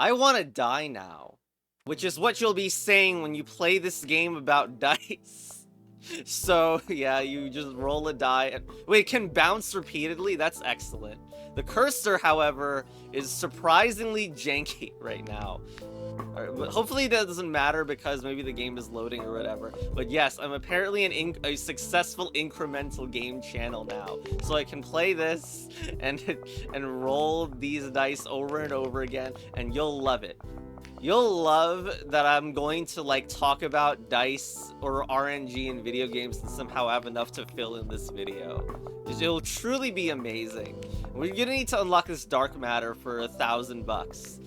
I want to die now, which is what you'll be saying when you play this game about dice. So, yeah, you just roll a die and wait, it can bounce repeatedly? That's excellent. The cursor, however, is surprisingly janky right now. Alright, but hopefully that doesn't matter because maybe the game is loading or whatever. But yes, I'm apparently a successful incremental game channel now. So I can play this and and roll these dice over and over again, and you'll love it. You'll love that I'm going to like talk about dice or RNG in video games and somehow have enough to fill in this video. It'll truly be amazing. We're gonna need to unlock this dark matter for $1,000.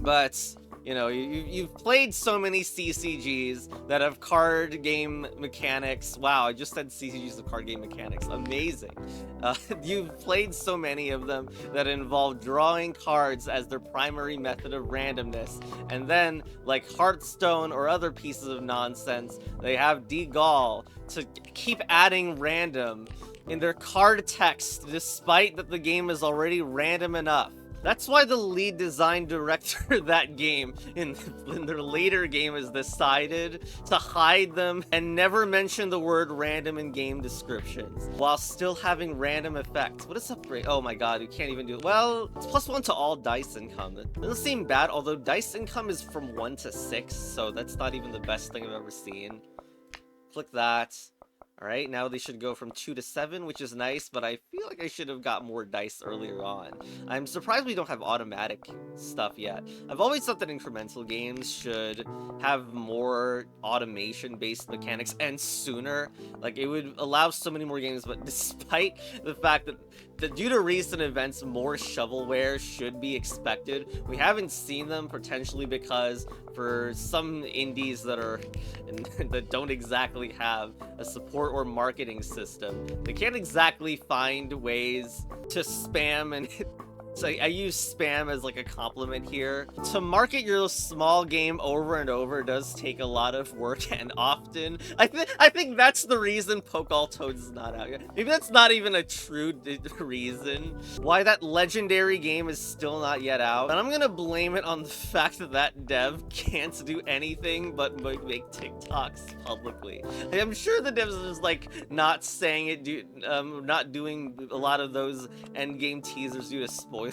But you know, you've played so many CCGs that have card game mechanics. Wow, I just said CCGs of card game mechanics. Amazing. You've played so many of them that involve drawing cards as their primary method of randomness. And then, like Hearthstone or other pieces of nonsense, they have Deagle to keep adding random in their card text, despite that the game is already random enough. That's why the lead design director of that game in their later game has decided to hide them and never mention the word random in game descriptions, while still having random effects. What is upgrade? Oh my god, you can't even do it. Well, it's +1 to all dice income. It doesn't seem bad, although dice income is from 1 to 6, so that's not even the best thing I've ever seen. Click that. Alright, now they should go from 2 to 7, which is nice, but I feel like I should have got more dice earlier on. I'm surprised we don't have automatic stuff yet. I've always thought that incremental games should have more automation-based mechanics, and sooner. Like, it would allow so many more games, but despite the fact that due to recent events, more shovelware should be expected, we haven't seen them, potentially because for some indies that don't exactly have a support or marketing system, they can't exactly find ways to spam and so I use spam as like a compliment here. To market your small game over and over does take a lot of work, and often I think that's the reason Poke All Toads is not out yet. Maybe that's not even a true reason why that legendary game is still not yet out. And I'm gonna blame it on the fact that that dev can't do anything but make TikToks publicly. I'm sure the devs are just like not saying it, not doing a lot of those end game teasers due to spoilers.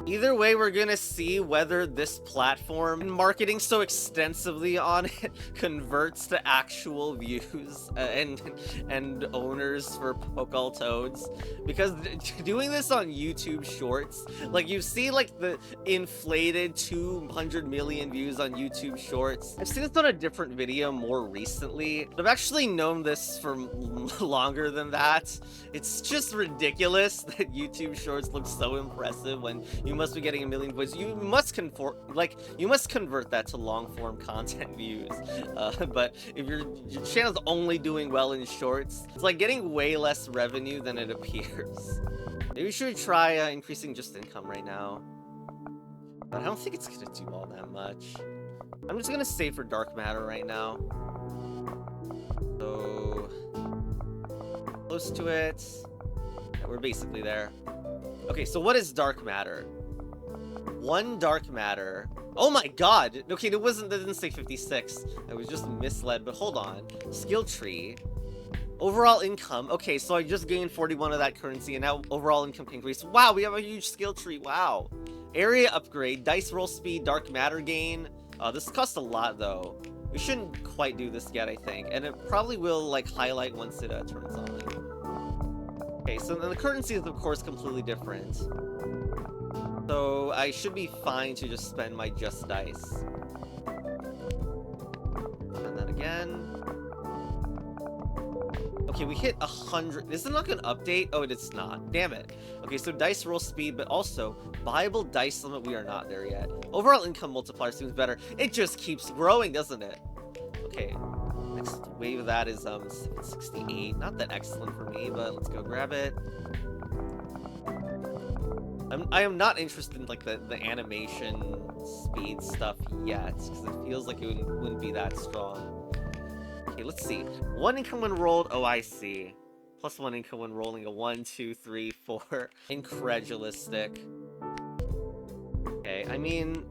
Either way, we're gonna see whether this platform and marketing so extensively on it converts to actual views and owners for Poke All Toads, because doing this on YouTube Shorts, like you see like the inflated 200 million views on YouTube Shorts. I've seen this on a different video more recently, but I've actually known this for longer than that. It's just ridiculous that YouTube Shorts look so impressive when you must be getting 1 million views. You must convert that to long form content views. But if your channel's only doing well in shorts, it's like getting way less revenue than it appears. Maybe we should try increasing just income right now, but I don't think it's gonna do all that much. I'm just gonna save for dark matter right now. So close to it. Yeah, we're basically there. Okay, so what is dark matter? 1 dark matter. Oh my god! Okay, that didn't say 56. I was just misled, but hold on. Skill tree. Overall income. Okay, so I just gained 41 of that currency, and now overall income can increase. Wow, we have a huge skill tree. Wow. Area upgrade, dice roll speed, dark matter gain. This costs a lot, though. We shouldn't quite do this yet, I think. And it probably will, like, highlight once it turns on. Okay, so then the currency is, of course, completely different. So I should be fine to just spend my just dice. And then again. Okay, we hit 100. Is it not gonna update? Oh, it's not. Damn it. Okay, so dice roll speed, but also Bible dice limit, we are not there yet. Overall income multiplier seems better. It just keeps growing, doesn't it? Okay. Next wave of that is 768. Not that excellent for me, but let's go grab it. I am not interested in like the animation speed stuff yet, because it feels like it wouldn't be that strong. Okay, let's see. 1 income when rolled. Oh, I see. +1 income when rolling a 1, 2, 3, 4. Incredulous stick. Okay, mean,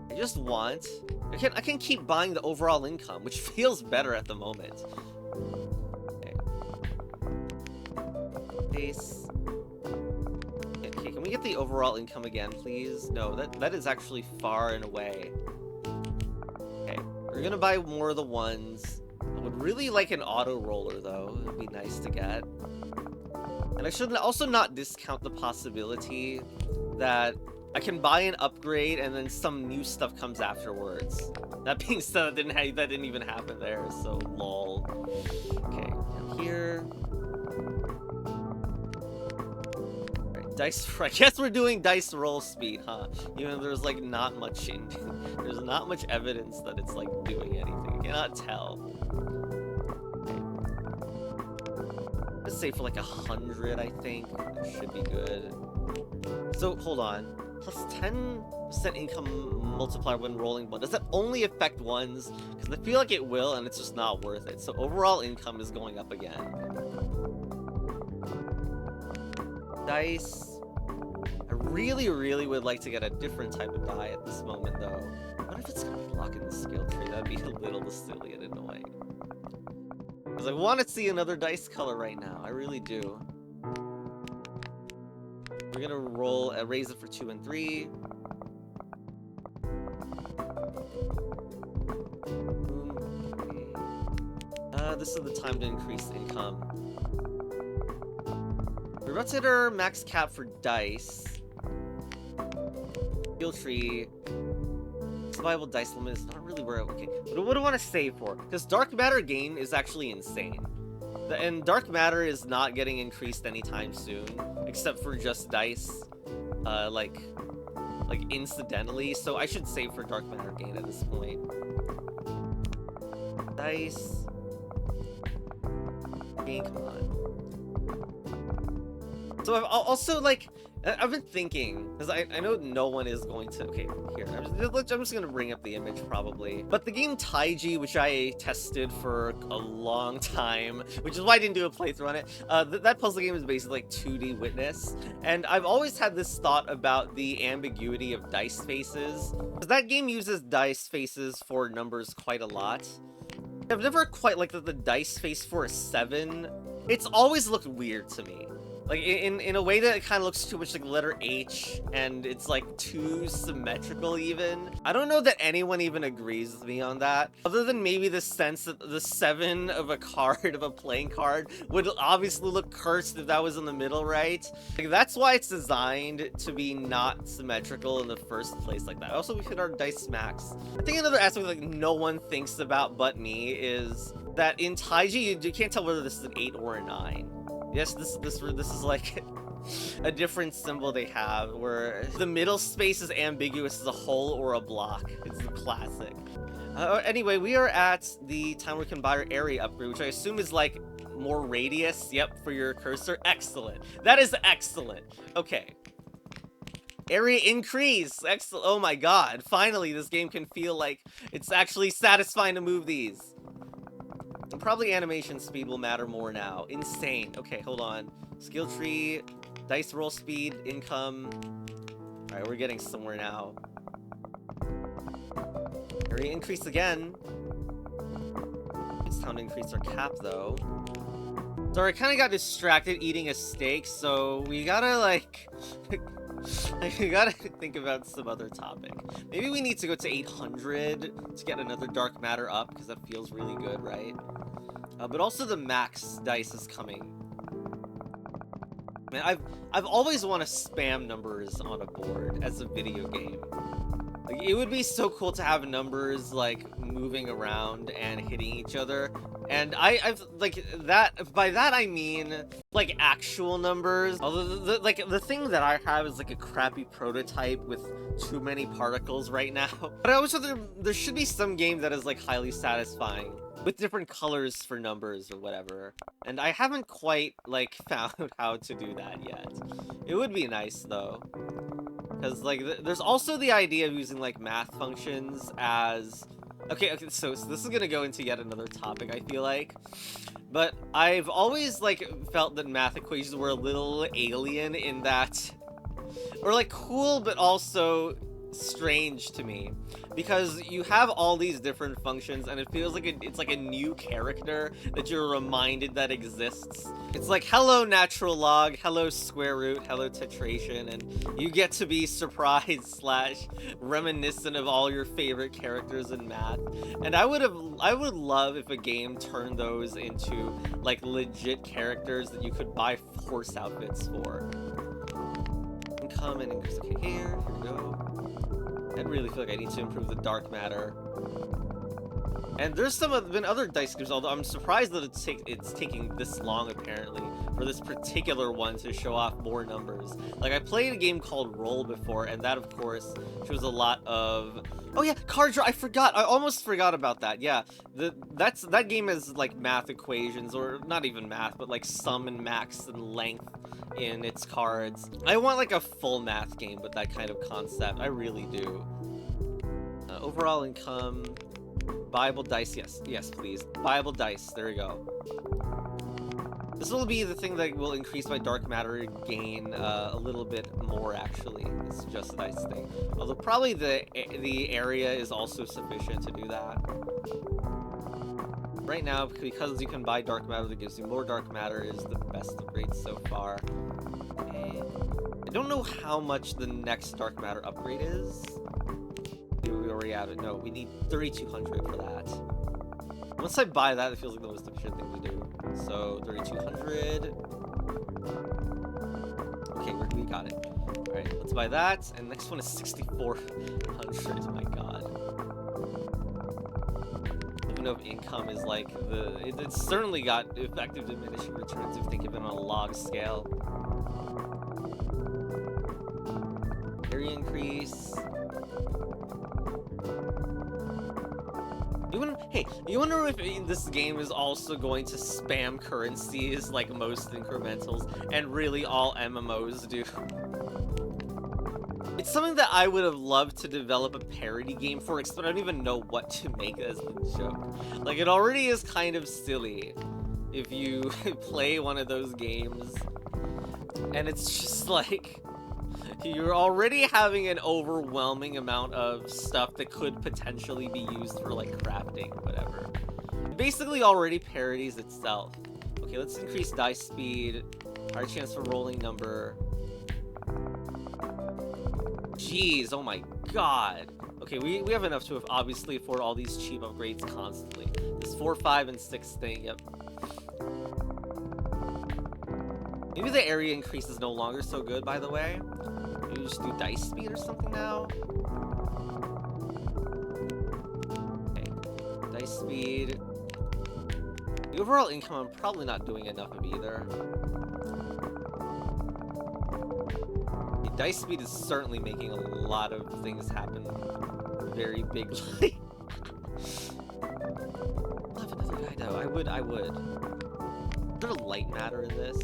I just want... I can keep buying the overall income, which feels better at the moment. Okay. Base. Okay, can we get the overall income again, please? No, that is actually far and away. Okay, we're gonna buy more of the ones. I would really like an auto roller, though. It would be nice to get. And I should also not discount the possibility that I can buy an upgrade and then some new stuff comes afterwards. That being said, that didn't even happen there, so lol. Okay, down here. Alright, dice. I guess we're doing dice roll speed, huh? Even though there's like not much there's not much evidence that it's like doing anything. I cannot tell. Let's say for like 100, I think. That should be good. So, hold on. Plus 10% income multiplier when rolling one. Does that only affect ones? Because I feel like it will, and it's just not worth it. So, overall income is going up again. Dice. I really, really would like to get a different type of die at this moment, though. What if it's going to be blocking the skill tree? That'd be a little silly and annoying. Because I want to see another dice color right now. I really do. We're gonna roll a raise it for 2 and 3. Okay. This is the time to increase the income. We're about to hit our max cap for dice. Skill tree. Survival dice limit is not really where. Okay, what do I want to save for? Because dark matter gain is actually insane. And dark matter is not getting increased anytime soon, except for just dice, like incidentally. So I should save for dark matter gain at this point. Dice. Gain, come on. So I've also I've been thinking, because I know no one is going to... Okay, here. I'm just going to bring up the image, probably. But the game Taiji, which I tested for a long time, which is why I didn't do a playthrough on it, that puzzle game is basically like 2D Witness. And I've always had this thought about the ambiguity of dice faces. That game uses dice faces for numbers quite a lot. I've never quite liked the dice face for a 7. It's always looked weird to me. Like, in a way that it kind of looks too much like letter H, and it's, like, too symmetrical, even. I don't know that anyone even agrees with me on that, other than maybe the sense that the 7 of a card, of a playing card, would obviously look cursed if that was in the middle, right? Like, that's why it's designed to be not symmetrical in the first place like that. Also, we hit our dice max. I think another aspect, like, no one thinks about but me is that in Taiji, you can't tell whether this is an 8 or a 9. Yes, this is like a different symbol they have, where the middle space is ambiguous as a hole or a block. It's the classic. Anyway, we are at the time where we can buy our area upgrade, which I assume is like more radius. Yep, for your cursor. Excellent. That is excellent. Okay. Area increase. Excellent. Oh my god. Finally, this game can feel like it's actually satisfying to move these. And probably animation speed will matter more now. Insane. Okay, hold on. Skill tree, dice roll speed, income. Alright, we're getting somewhere now. Area increase again. It's time to increase our cap, though. Sorry, I kind of got distracted eating a steak, so we gotta, like... we gotta think about some other topic. Maybe we need to go to 800 to get another dark matter up, because that feels really good, right? But also the max dice is coming. Man, I've always want to spam numbers on a board as a video game. Like, it would be so cool to have numbers like moving around and hitting each other. And I've like that. By that I mean like actual numbers. Although the thing that I have is like a crappy prototype with too many particles right now. But I always thought there should be some game that is like highly satisfying with different colors for numbers or whatever. And I haven't quite like found how to do that yet. It would be nice though. Because, like, there's also the idea of using, like, math functions as... Okay, so this is gonna go into yet another topic, I feel like. But I've always, like, felt that math equations were a little alien in that Or like cool, but also strange to me, because you have all these different functions and it feels like it's like a new character that you're reminded that exists. It's like, hello natural log, hello square root, hello titration, and you get to be surprised slash reminiscent of all your favorite characters in math. And I would love if a game turned those into like legit characters that you could buy horse outfits for. Come and increase. Okay, here we go. I really feel like I need to improve the dark matter. And there's been other dice games, although I'm surprised that it's taking this long apparently for this particular one to show off more numbers. Like I played a game called Roll before, and that of course shows a lot of. Oh yeah, card draw. I forgot. I almost forgot about that. Yeah, that game has like math equations, or not even math, but like sum and max and length in its cards. I want like a full math game with that kind of concept. I really do. Overall income, Bible dice. Yes, please. Bible dice. There we go. This will be the thing that will increase my dark matter gain a little bit more, actually. It's just a dice thing. Although probably the area is also sufficient to do that. Right now, because you can buy dark matter that gives you more dark matter, is the best upgrade so far. And I don't know how much the next dark matter upgrade is. We already have it. No, we need 3,200 for that. Once I buy that, it feels like the most efficient thing to do. So 3,200. Okay, we got it. All right, let's buy that. And next one is 6,400. My God. I don't know if income is like it's certainly got effective diminishing returns if you think of it on a log scale. Area increase. You wonder if this game is also going to spam currencies like most incrementals, and really all MMOs do. It's something that I would have loved to develop a parody game for, but I don't even know what to make as the joke. Like, it already is kind of silly if you play one of those games, and it's just like, you're already having an overwhelming amount of stuff that could potentially be used for like crafting, whatever. It basically already parodies itself. Okay, let's increase dice speed, our chance for rolling number. Jeez, oh my God. Okay, we have enough to obviously afford all these cheap upgrades constantly. This 4, 5, and 6 thing, yep. Maybe the area increase is no longer so good, by the way. Maybe just do dice speed or something now? Okay, dice speed. The overall income, I'm probably not doing enough of either. Okay, dice speed is certainly making a lot of things happen very bigly. I'll have another guy though. I would. Is there a light matter in this?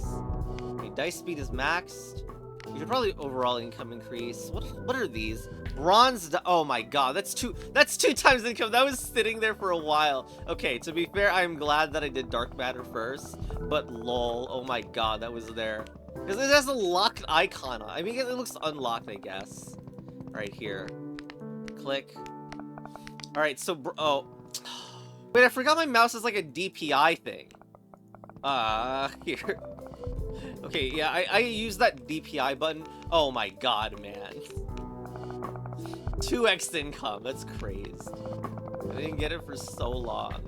Okay, dice speed is maxed. You should probably overall income increase. What are these? Bronze. Oh my God, that's two times income. That was sitting there for a while. Okay, to be fair, I'm glad that I did dark matter first. But lol, oh my God, that was there. Because it has a locked icon on. I mean, it looks unlocked, I guess. Right here. Click. All right, so oh, wait, I forgot my mouse is like a DPI thing. Here. Okay, yeah, I used that DPI button. Oh my God, man. 2x income, that's crazy. I didn't get it for so long.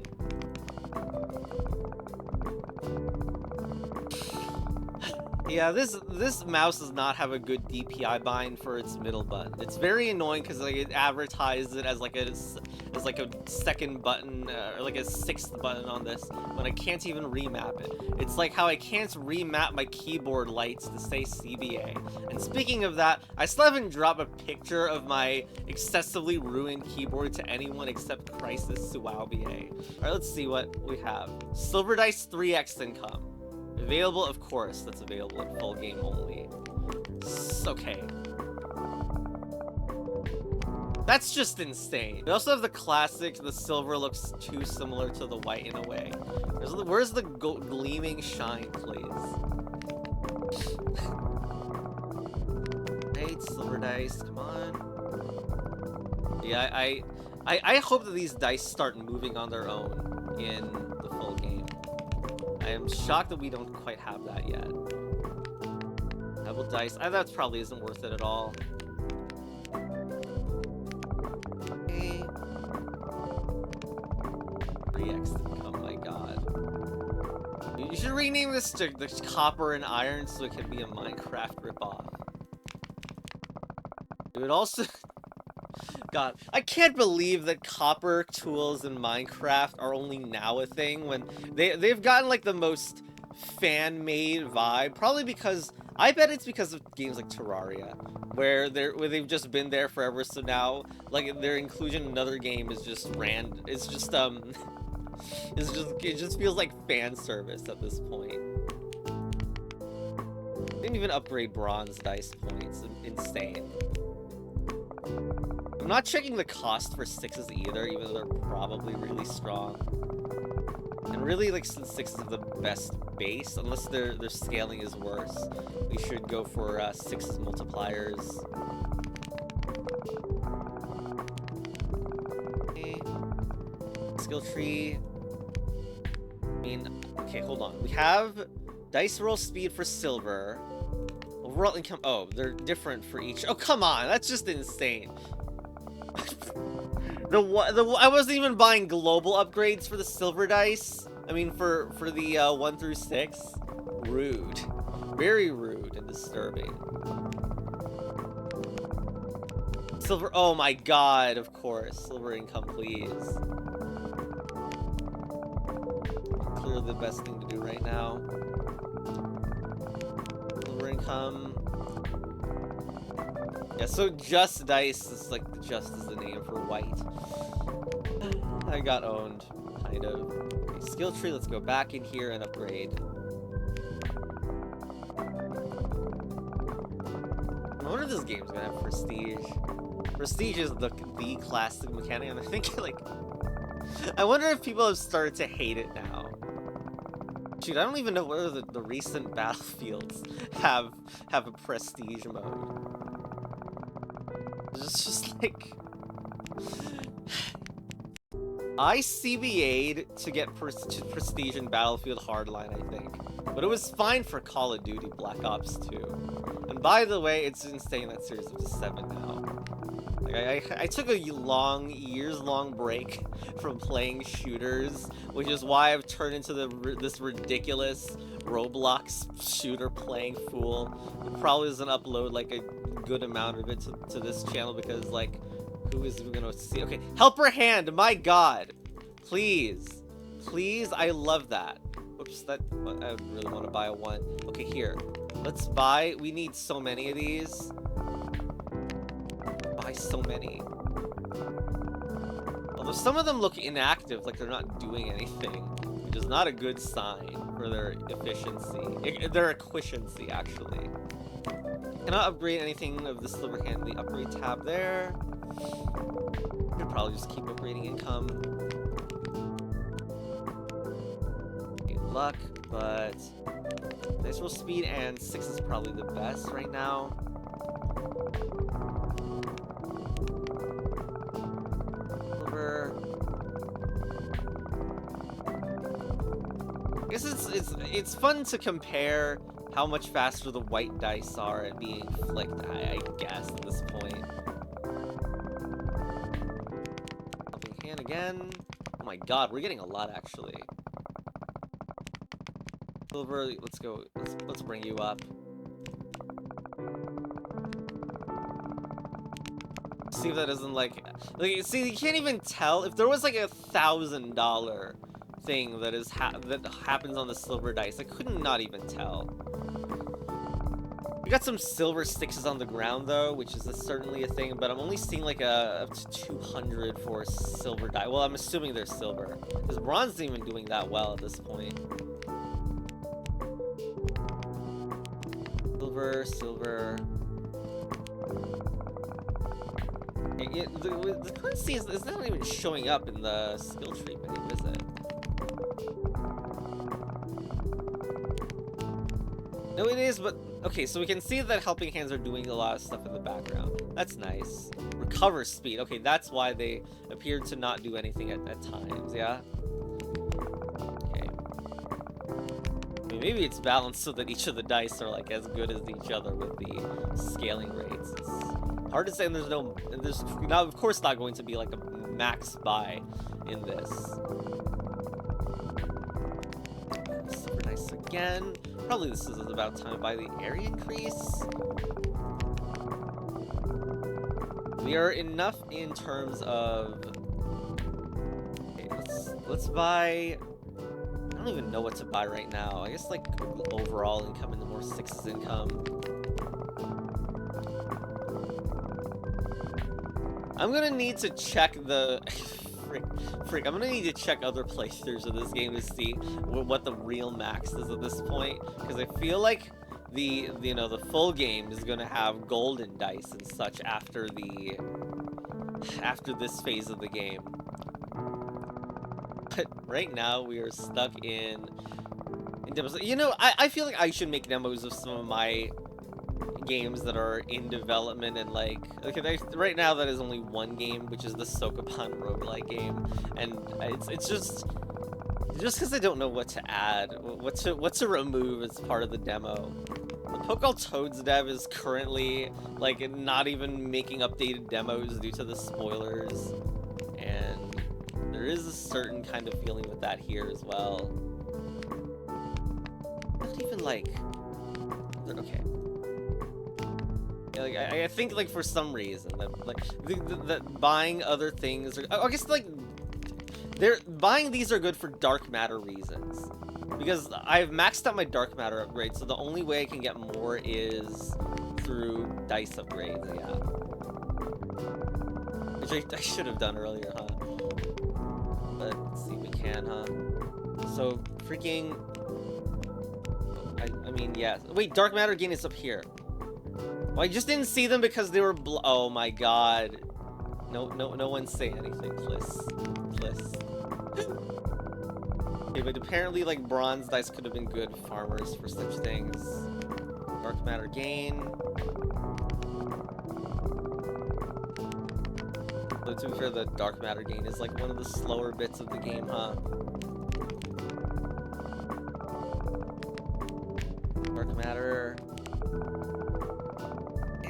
Yeah, this mouse does not have a good DPI bind for its middle button. It's very annoying because like it advertises it as like a second button or like a sixth button on this when I can't even remap it. It's like how I can't remap my keyboard lights to say CBA. And speaking of that, I still haven't dropped a picture of my excessively ruined keyboard to anyone except Crisis Sualbier. Alright, let's see what we have. Silver Dice 3x income. Available, of course, that's available in full game only. Okay. That's just insane. We also have the classic, the silver looks too similar to the white in a way. Where's the gleaming shine, please? dice, come on. Yeah, I hope that these dice start moving on their own in the full game. I am shocked that we don't quite have that yet. Double dice, that probably isn't worth it at all. Okay. 3x income, my god. You should rename this to the Copper and Iron so it can be a Minecraft ripoff. It would also... God, I can't believe that copper tools in Minecraft are only now a thing when they've gotten like the most fan-made vibe. Probably because I bet it's because of games like Terraria, where they've just been there forever. So now, like their inclusion in another game is just random. It's just it just feels like fan service at this point. Didn't even upgrade bronze dice points. Insane. I'm not checking the cost for 6s either, even though they're probably really strong. And really, like, since 6s are the best base, unless their scaling is worse, we should go for 6s multipliers. Okay. Skill tree. I mean, okay, hold on. We have dice roll speed for silver. Overall income. Oh, they're different for each. Oh, come on, that's just insane. I wasn't even buying global upgrades for the silver dice. I mean, for the 1 through 6. Rude. Very rude and disturbing. Silver. Oh my god, of course. Silver income, please. Clearly the best thing to do right now. Silver income. Yeah, so just dice is like just is the name for white. I got owned, kind of. Okay, skill tree, let's go back in here and upgrade. I wonder if this game's gonna have prestige. Prestige is the classic mechanic, and I think like I wonder if people have started to hate it now. Dude, I don't even know whether the recent Battlefields have a prestige mode. It's just like... I CBA'd to get prestige in Battlefield Hardline, I think. But it was fine for Call of Duty Black Ops 2. And by the way, it's insane that series is to 7 now. Like, I took a years-long break from playing shooters, which is why I've turned into this ridiculous Roblox shooter playing fool. It probably doesn't upload like a good amount of it to this channel because like who is gonna see? Okay, helper hand, my god, please, I love that. Oops, that I really want to buy a one. Okay, here, let's buy. We need so many of these. Buy so many. Although some of them look inactive, like they're not doing anything, which is not a good sign for their efficiency. Their efficiency, actually. Cannot upgrade anything of the silver hand. The upgrade tab there. Could probably just keep upgrading income. Okay, luck, but dice roll speed and 6 is probably the best right now. Silver. I guess it's fun to compare how much faster the white dice are at being flicked, I guess, at this point. Helping hand again. Oh my god, we're getting a lot, actually. Silver, let's go. Let's bring you up. See if that doesn't, like... See, you can't even tell. If there was, like, $1,000 thing that that happens on the silver dice, I could not even tell. We got some silver sticks on the ground though, which is certainly a thing, but I'm only seeing like up to 200 for silver die. Well, I'm assuming they're silver, because bronze isn't even doing that well at this point. Silver. The currency is not even showing up in the skill tree menu, is it? No, it is, but Okay, so we can see that helping hands are doing a lot of stuff in the background. That's nice. Recover speed. Okay, that's why they appear to not do anything at times, yeah? Okay. I mean, maybe it's balanced so that each of the dice are like as good as each other with the scaling rates. It's hard to say, and there's now of course not going to be like a max buy in this. Super nice again. Probably this is about time to buy the area increase. We are enough in terms of... Okay, let's buy... I don't even know what to buy right now. I guess like overall income and the more sixes income. I'm gonna need to check the... Freak, I'm gonna need to check other playthroughs of this game to see what the real max is at this point, because I feel like the full game is gonna have golden dice and such after this phase of the game. But right now we are stuck in demos. You know, I feel like I should make demos of some of my games that are in development, and like, okay, right now that is only one game, which is the Sokoban roguelike game, and it's just because I don't know what to add, what to remove as part of the demo. The Pokeball Toads dev is currently like not even making updated demos due to the spoilers, and there is a certain kind of feeling with that here as well. Not even like, okay. Like, I think like for some reason that buying other things are, I guess like buying these are good for dark matter reasons, because I've maxed out my dark matter upgrade, so the only way I can get more is through dice upgrades. Yeah, which I should have done earlier, huh? But let's see if we can, huh? So freaking I mean, yeah, wait, dark matter gain is up here. Well, I just didn't see them because they were oh my god. No one say anything, please. Okay, but apparently like bronze dice could have been good farmers for such things. Dark matter gain. So to be fair, the dark matter gain is like one of the slower bits of the game, huh? Dark matter.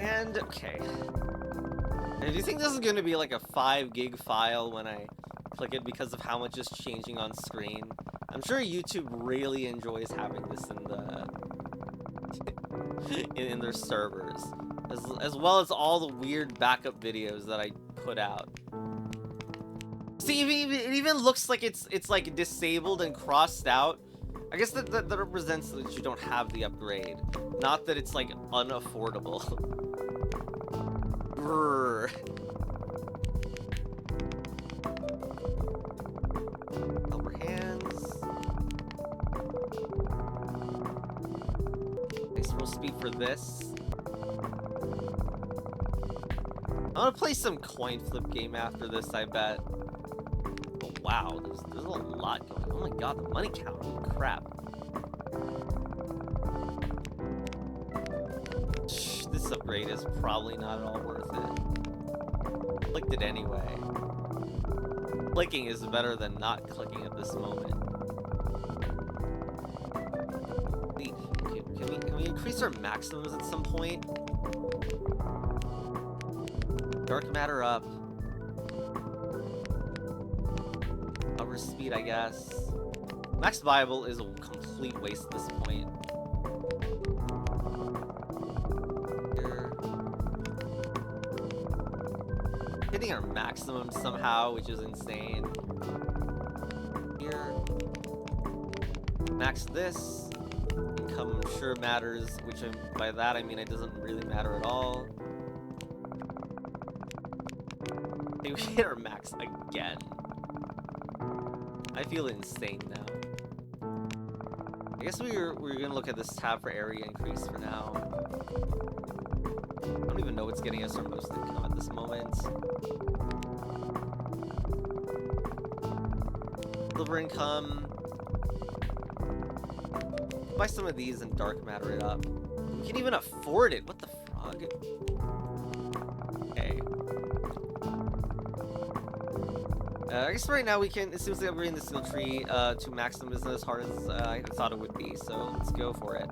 And, okay. And do you think this is going to be like a 5 gig file when I click it because of how much is changing on screen? I'm sure YouTube really enjoys having this in in their servers, as well as all the weird backup videos that I put out. See, it even looks like it's like disabled and crossed out. I guess that represents that you don't have the upgrade, not that it's like unaffordable. Brrr. Upper hands. Expo speed for this. I'm gonna play some coin flip game after this, I bet. Oh, wow, there's a lot going on. Oh my god, the money count. Holy crap. This upgrade is probably not at all worth it. Clicked it anyway. Clicking is better than not clicking at this moment. Can we increase our maximums at some point? Dark matter up. Cover speed, I guess. Max viable is a complete waste at this point. Here. Hitting our maximum somehow, which is insane. Here. Max this. Income I'm sure matters, which by that I mean it doesn't really matter at all. We hit our max again. I feel insane now. I guess we're gonna look at this tab for area increase for now. I don't even know what's getting us our most income at this moment. Silver income. Buy some of these and dark matter it up. We can even afford it. What the frog? Okay. I guess right now we can. It seems like we're in the skill tree to maximum isn't as hard as I thought it would be. So let's go for it.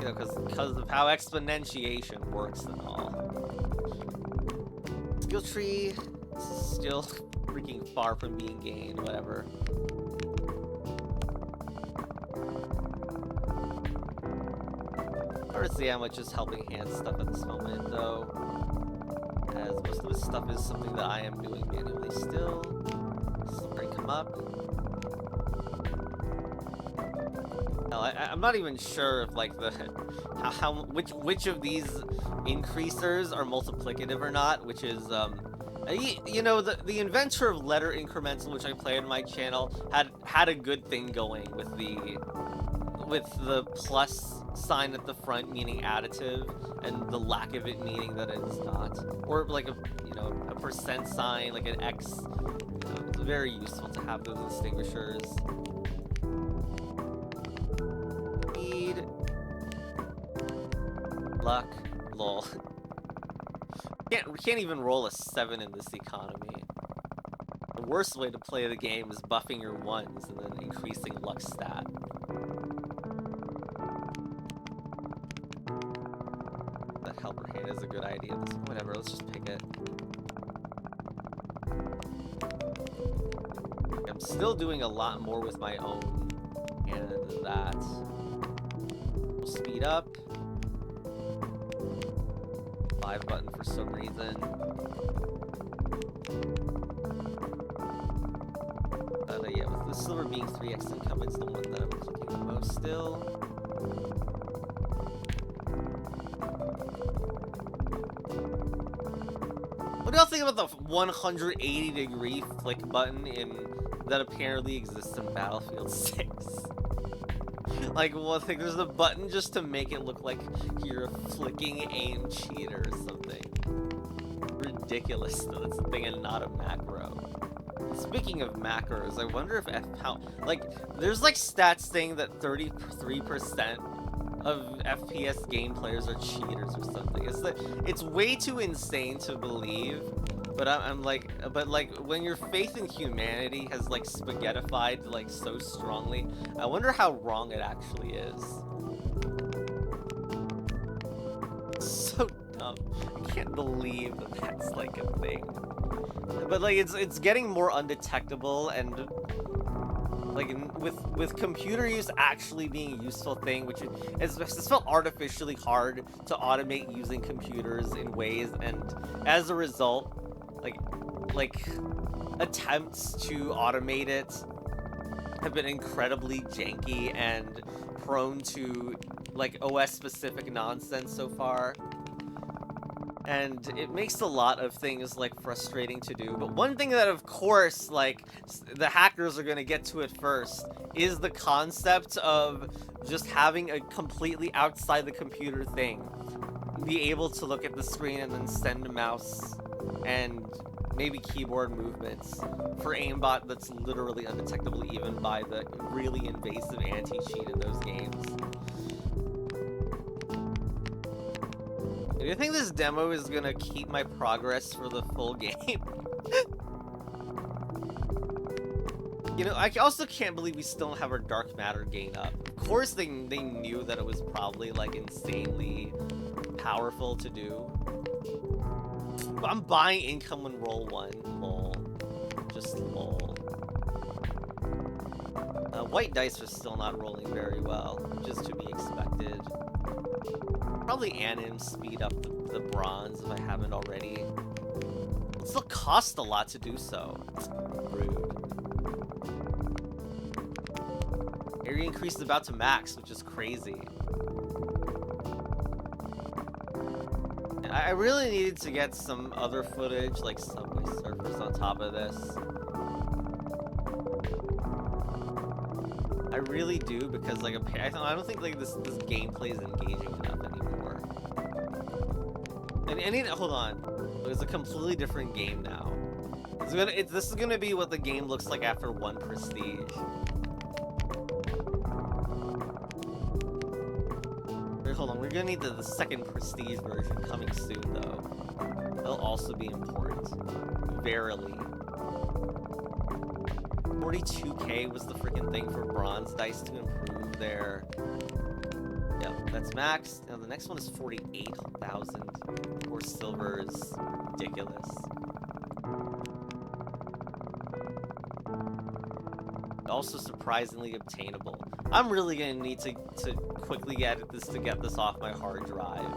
You know, because of how exponentiation works and all. Skill tree still freaking far from being gained. Whatever. Hard to see how much is helping hand stuff at this moment, though, as most of this stuff is something that I am doing manually still. So break him up. Hell, I'm not even sure if like the which of these increasers are multiplicative or not, which is you know, the inventor of letter incremental, which I play on my channel, had a good thing going with the plus sign at the front meaning additive and the lack of it meaning that it's not, or like a, you know, a percent sign like an X. You know, it's very useful to have those distinguishers. Speed, luck, lol. We can't even roll a 7 in this economy. The worst way to play the game is buffing your 1s and then increasing luck stat. That helper hand is a good idea. Whatever, let's just pick it. I'm still doing a lot more with my own hand than that. We'll speed up. 5 button for some reason. But yeah, with the silver being 3x income, it's the one that I'm clicking the most still. What do y'all think about the 180-degree flick button that apparently exists in Battlefield 6? Like, one thing, there's a button just to make it look like you're a flicking aim cheater or something. Ridiculous, though. That's a thing and not a macro. Speaking of macros, I wonder if there's like stats saying that 33% of FPS game players are cheaters or something. It's way too insane to believe. But but when your faith in humanity has like spaghettified like so strongly, I wonder how wrong it actually is. So dumb. I can't believe that that's like a thing. But like it's getting more undetectable, and like with computer use actually being a useful thing, which it's felt artificially hard to automate using computers in ways, and as a result, like attempts to automate it have been incredibly janky and prone to like OS specific nonsense so far. And it makes a lot of things like frustrating to do. But one thing that of course like the hackers are going to get to it first is the concept of just having a completely outside the computer thing. Be able to look at the screen and then send a mouse and maybe keyboard movements for aimbot that's literally undetectable even by the really invasive anti-cheat in those games. Do you think this demo is gonna keep my progress for the full game? You know, I also can't believe we still don't have our dark matter gain up. Of course they knew that it was probably like insanely powerful to do. I'm buying income when roll 1. Lol. Just lol. White dice are still not rolling very well, which is to be expected. Probably anim speed up the bronze if I haven't already. It still costs a lot to do so. Rude. Area increase is about to max, which is crazy. I really needed to get some other footage, like Subway Surfers on top of this. I really do, because like I don't think like this gameplay is engaging enough anymore. And hold on, it's a completely different game now. This is gonna be what the game looks like after 1 prestige. gonna need the second prestige version coming soon, though. They'll also be important. Verily. 42k was the freaking thing for bronze dice to improve their... Yep, that's maxed. Now the next one is 48,000 for silver is ridiculous. Also surprisingly obtainable. I'm really gonna need to quickly get this off my hard drive.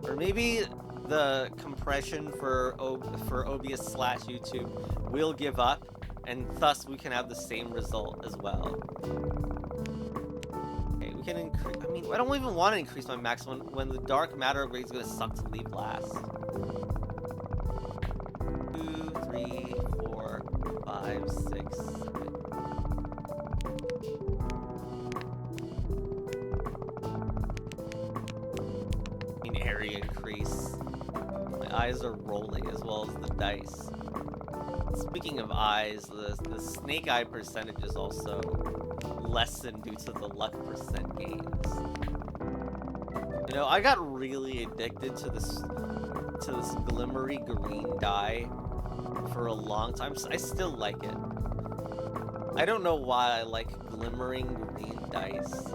Or maybe the compression for OBS/YouTube will give up, and thus we can have the same result as well. Okay, we can increase. I mean, I don't even want to increase my maximum when the dark matter upgrade is gonna suck to leave last. 2, 3, 4, 5, 6, 7. Area increase. My eyes are rolling as well as the dice. Speaking of eyes, the snake eye percentage is also lessened due to the luck percent gains. You know, I got really addicted to this glimmery green dye for a long time. I still like it. I don't know why I like glimmering green dice,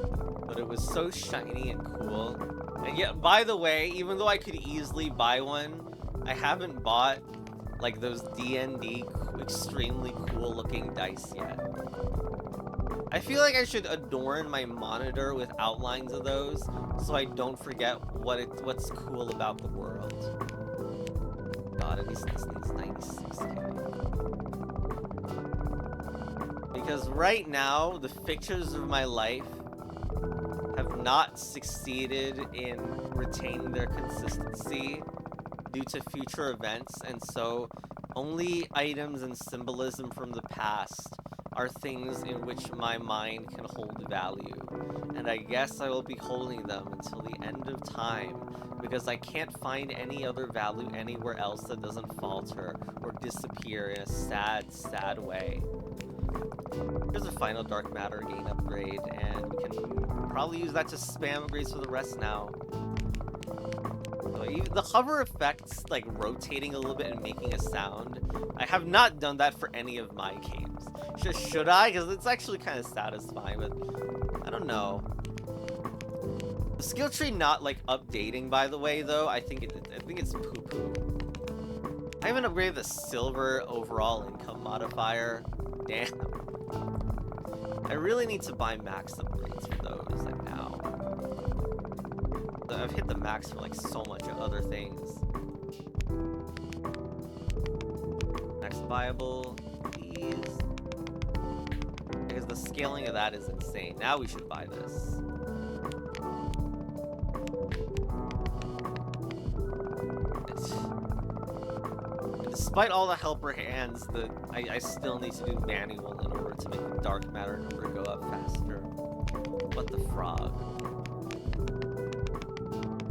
but it was so shiny and cool. And yet, by the way, even though I could easily buy one, I haven't bought, like, those D&D extremely cool looking dice yet. I feel like I should adorn my monitor with outlines of those, so I don't forget what's cool about the world. God, at least this needs 96k. Because right now, the fixtures of my life have not succeeded in retaining their consistency due to future events, and so only items and symbolism from the past are things in which my mind can hold value. And I guess I will be holding them until the end of time, because I can't find any other value anywhere else that doesn't falter or disappear in a sad, sad way. Here's a final dark matter gain upgrade, and we can probably use that to spam upgrades for the rest now. So the hover effects, like rotating a little bit and making a sound, I have not done that for any of my games. Should I? Because it's actually kind of satisfying, but I don't know. The skill tree not like updating, by the way, though. I think it's poo-poo. I haven't upgraded the silver overall income modifier. Damn. I really need to buy max upgrades for those like now. I've hit the max for like so much other things. Max viable, please. Because the scaling of that is insane. Now we should buy this. Despite all the helper hands, I still need to do manual in order to make the dark matter number go up faster. What the frog?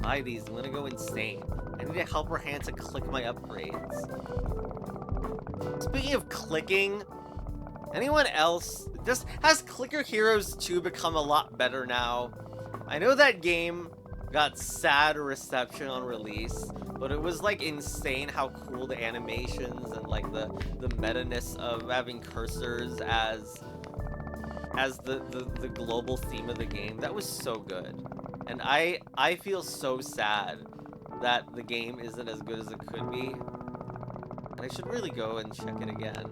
Buy these, I'm gonna go insane. I need a helper hand to click my upgrades. Speaking of clicking, anyone else? Has Clicker Heroes 2 become a lot better now? I know that game got sad reception on release, but it was like insane how cool the animations and like the meta-ness of having cursors as the global theme of the game. That was so good. And I feel so sad that the game isn't as good as it could be. And I should really go and check it again.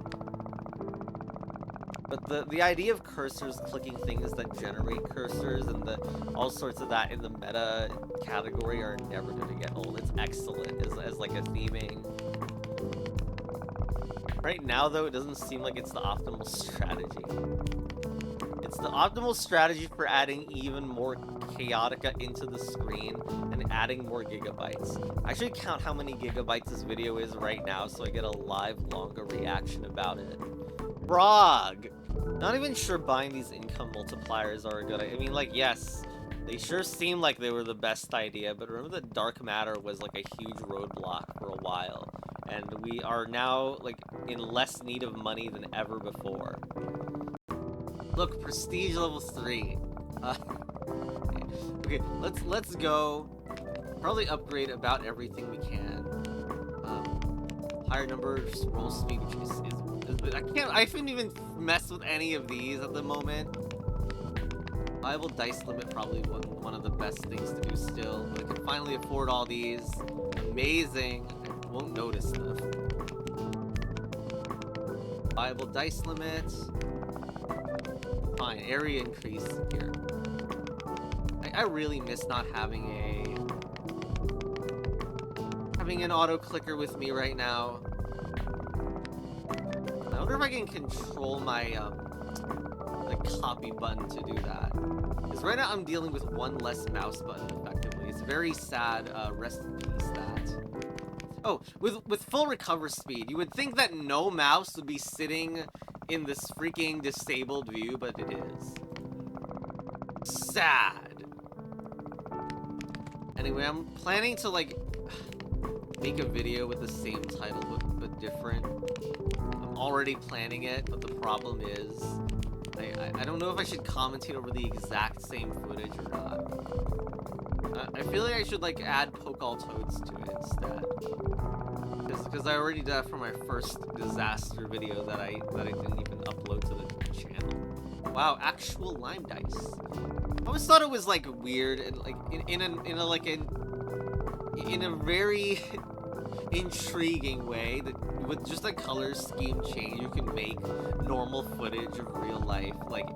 But the idea of cursors clicking things that generate cursors and all sorts of that in the meta category are never going to get old. It's excellent as like a theming. Right now, though, it doesn't seem like it's the optimal strategy. It's the optimal strategy for adding even more chaotica into the screen and adding more gigabytes. I should count how many gigabytes this video is right now so I get a live, longer reaction about it. Frog! Not even sure buying these income multipliers are a good idea. I mean, like, yes, they sure seem like they were the best idea, but remember that dark matter was like a huge roadblock for a while, and we are now like in less need of money than ever before. Look, prestige level 3. Okay, let's go. Probably upgrade about everything we can. Higher numbers, roll speed, which is I couldn't even mess with any of these at the moment. Viable dice limit, probably one of the best things to do still. But I can finally afford all these. Amazing. I won't notice them. Viable dice limit. Fine, area increase here. I really miss not having an auto clicker with me right now. I wonder if I can control my the copy button to do that. Because right now I'm dealing with one less mouse button effectively. It's very sad. Rest in peace that. Oh, with full recover speed, you would think that no mouse would be sitting in this freaking disabled view, but it is. Sad. Anyway, I'm planning to like make a video with the same title but different. I'm already planning it, but the problem is I don't know if I should commentate over the exact same footage or not. I feel like I should like add poke all toads to it instead. Because I already did that for my first disaster video that I didn't even upload to the channel. Wow, actual lime dice. I always thought it was like weird and like in a very intriguing way that with just a color scheme change you can make normal footage of real life like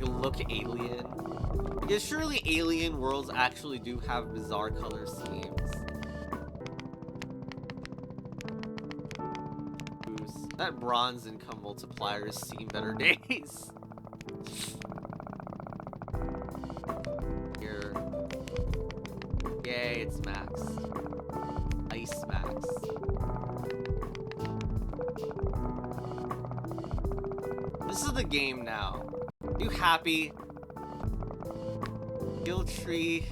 look alien. Because surely alien worlds actually do have bizarre color schemes. That bronze income multiplier has seen better days. Here. Yay, it's maxed. Ice max. This is the game now. You happy? Skill tree.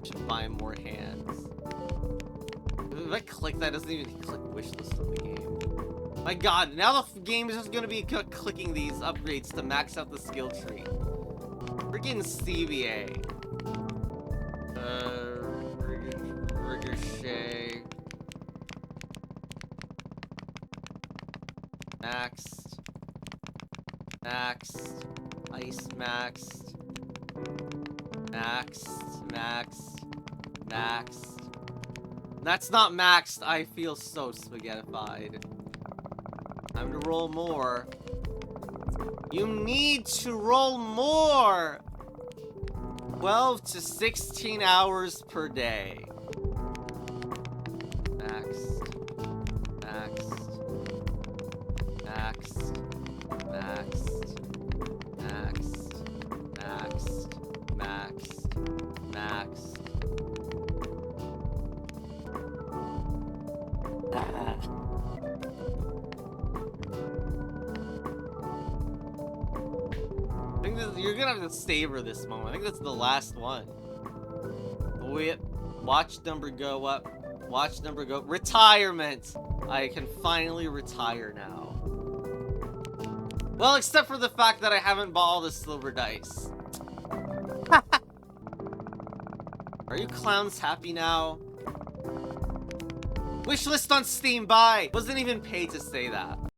Should buy more hands. If I click that, it doesn't even click wishlist on the game. My god, now the game is just gonna be clicking these upgrades to max out the skill tree. Freaking CBA. Ricochet. Maxed. Maxed. Ice maxed. Maxed. Maxed. Maxed. That's not maxed. I feel so spaghettified. Time to roll more. You need to roll more! 12 to 16 hours per day. Maxed. Maxed. Maxed. Maxed. Maxed. Maxed. Maxed. Maxed. I think you're gonna have to savor this moment. I think that's the last one. Wait, watch number go up. Watch number go. Retirement! I can finally retire now. Well, except for the fact that I haven't bought all the silver dice. Are you clowns happy now? Wishlist on Steam, buy! Wasn't even paid to say that.